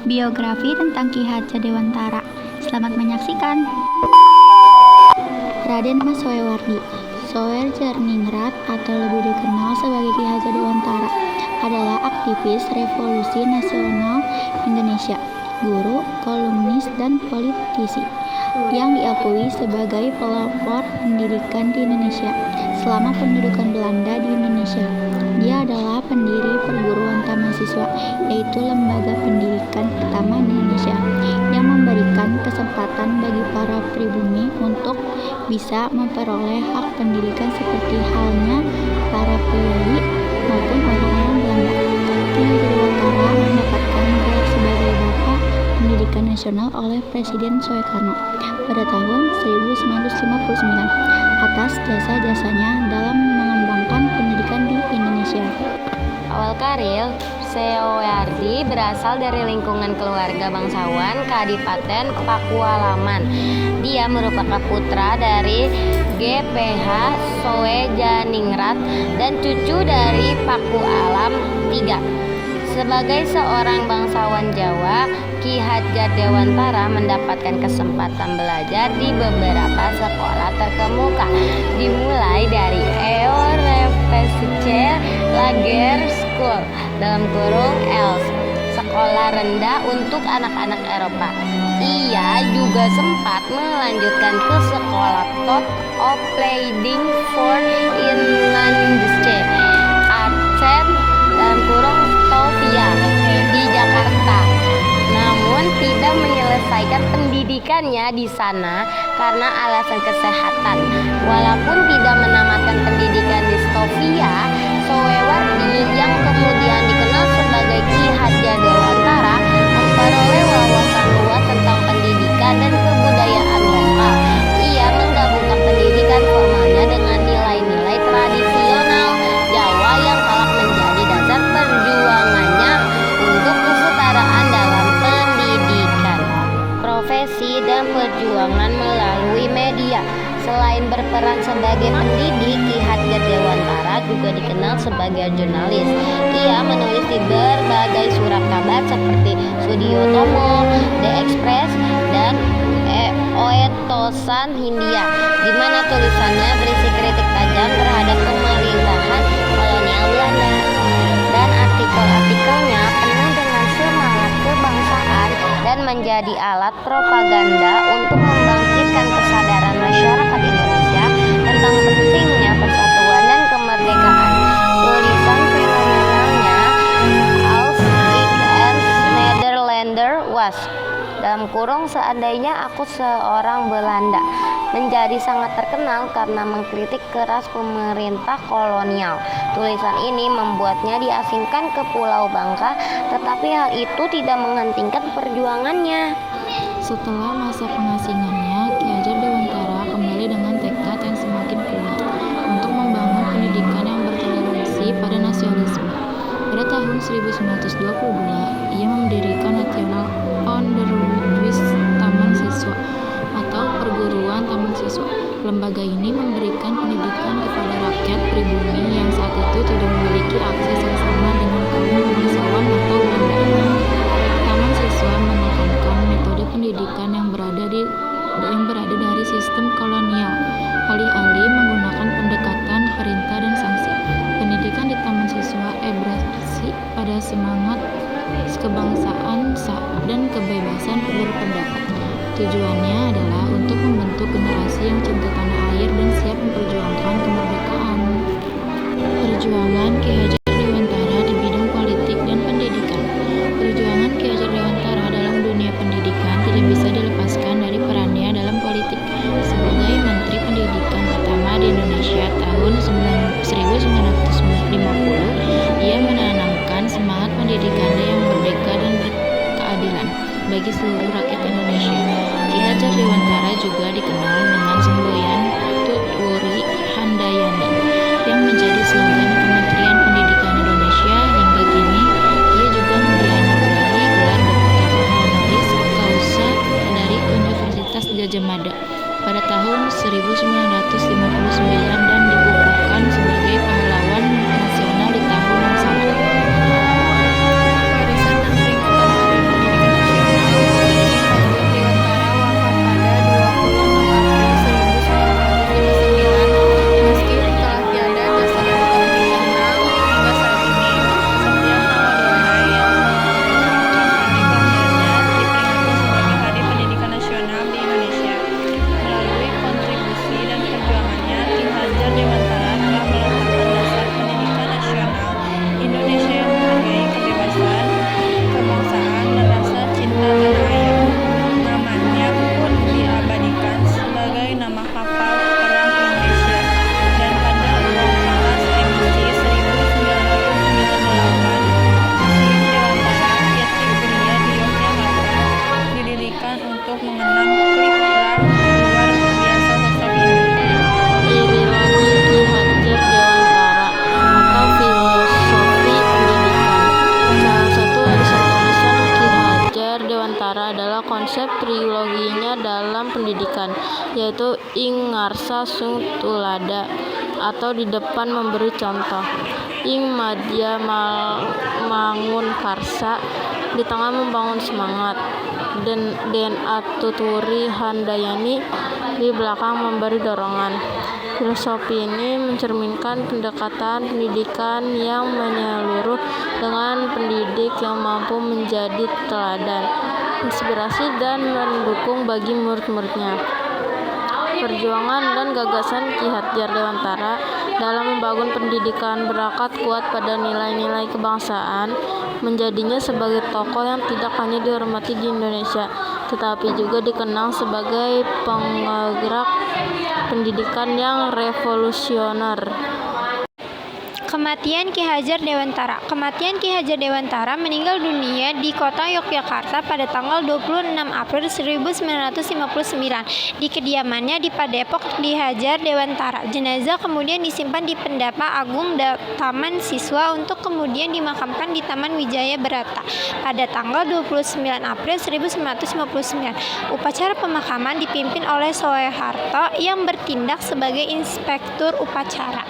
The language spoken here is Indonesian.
biografi tentang Ki Hajar Dewantara. Selamat menyaksikan. Raden Mas Soewardi, Soejarningrat atau lebih dikenal sebagai Ki Hajar Dewantara, adalah aktivis revolusi nasional Indonesia, guru, kolumnis, dan politisi yang diakui sebagai pelopor pendidikan di Indonesia. Selama pendudukan Belanda di Indonesia, dia adalah pendiri perguruan taman siswa, yaitu lembaga pendidikan pertama di Indonesia yang memberikan kesempatan bagi para pribumi untuk bisa memperoleh hak pendidikan seperti halnya para pribumi maupun orang-orang Belanda. Ki Hajar Dewantara mendapatkan gelar sebagai Bapak Pendidikan Nasional oleh Presiden Soekarno pada tahun 1959 atas jasa-jasanya dalam mengembangkan pendidikan di Indonesia. Awal karir, Soewardi berasal dari lingkungan keluarga bangsawan Kadipaten Pakualaman. Dia merupakan putra dari G.P.H. Soejarningrat dan cucu dari Pakualam III. Sebagai seorang bangsawan Jawa, Ki Hajar Dewantara mendapatkan kesempatan belajar di beberapa sekolah terkemuka, dimulai dari Europese Lager School (ELS), sekolah rendah untuk anak-anak Eropa. Ia juga sempat melanjutkan ke sekolah Tot Opleiding voor Inlandse Artsen (Stovia) di Jakarta. Namun tidak menyelesaikan pendidikannya di sana karena alasan kesehatan. Walaupun tidak menamatkan pendidikan di Stovia, Soewardi yang kemudian dikenal sebagai Ki Hajar Dewantara memperoleh wawasan luas tentang pendidikan dan kebudayaan lokal. Ia menggabungkan pendidikan formalnya dengan nilai-nilai tradisional Jawa yang kelak menjadi dasar perjuangannya untuk kesetaraan dalam pendidikan, profesi, dan perjuangan melalui media. Selain berperan sebagai pendidik, Ki Hajar Dewantara juga dikenal sebagai jurnalis. Ia menulis di berbagai surat kabar seperti Sudiotomo, The Express, dan Oetosan Hindia, di mana tulisannya berisi kritik tajam terhadap pemerintahan kolonial Belanda. Dan artikel-artikelnya penuh dengan semangat kebangsaan dan menjadi alat propaganda untuk membangkitkan kesadaran masyarakat Indonesia tentang pentingnya persatuan dan kemerdekaan. Tulisan fenomenalnya Als ik een Nederlander was (seandainya aku seorang Belanda) menjadi sangat terkenal karena mengkritik keras pemerintah kolonial. Tulisan ini membuatnya diasingkan ke Pulau Bangka, tetapi hal itu tidak menghentikan perjuangannya. Setelah masa pengasingannya, Ki Hajar Dewantara kembali dengan tekad yang semakin kuat untuk membangun pendidikan yang bertoleransi pada nasionalisme. Pada tahun 1922, ia mendirikan National Onderwijs Taman Siswa atau Perguruan Taman Siswa. Lembaga ini memberikan pendidikan kepada rakyat pribumi yang saat itu tidak memiliki akses yang sama dengan kaum bangsawan atau Belanda. Taman Siswa menekankan metode pendidikan yang berada dari sistem kolonial, alih-alih menggunakan pendekatan perintah dan sanksi. Pendidikan di Taman Siswa berbasis pada semangat kebangsaan dan kebebasan berpendapat. Tujuannya adalah untuk membentuk generasi yang cinta tanah air dan siap memperjuangkan kemerdekaan. Perjuangan Ki Hajar Dewantara di bidang politik dan pendidikan. Perjuangan Ki Hajar Dewantara dalam dunia pendidikan tidak bisa dilepaskan dari perannya dalam politik. Sebagai Menteri Pendidikan pertama di Indonesia tahun 1950, ia menanamkan semangat pendidikan yang merdeka dan berkeadilan bagi seluruh rakyat Indonesia. Ki Hajar Dewantara juga dikenal dengan semboyan Tutwuri Handayani yang menjadi slogan Kementerian Pendidikan Indonesia. Hingga kini, ia juga dianugerahi gelar Doktor Honoris Causa dari Universitas Gadjah Mada pada tahun 1959 dan dikukuhkan sebagai pahlawan nasional di tahun yang sama. Warisan dan peringatan Hari Pendidikan Dewantara adalah konsep triloginya dalam pendidikan, yaitu ing ngarsa sung tulada atau di depan memberi contoh, ing madya mangun karsa di tengah membangun semangat, den atuturi handayani di belakang memberi dorongan. Filosofi ini mencerminkan pendekatan pendidikan yang menyeluruh dengan pendidik yang mampu menjadi teladan, inspirasi, dan mendukung bagi murid-muridnya. Perjuangan dan gagasan Ki Hadjar Dewantara dalam membangun pendidikan berakat kuat pada nilai-nilai kebangsaan, menjadinya sebagai tokoh yang tidak hanya dihormati di Indonesia, tetapi juga dikenal sebagai penggerak pendidikan yang revolusioner. Kematian Ki Hadjar Dewantara. Kematian Ki Hadjar Dewantara meninggal dunia di kota Yogyakarta pada tanggal 26 April 1959 di kediamannya di Padepok di Hadjar Dewantara. Jenazah kemudian disimpan di Pendapa Agung Taman Siswa untuk kemudian dimakamkan di Taman Wijaya Brata pada tanggal 29 April 1959. Upacara pemakaman dipimpin oleh Soeharto yang bertindak sebagai inspektur upacara.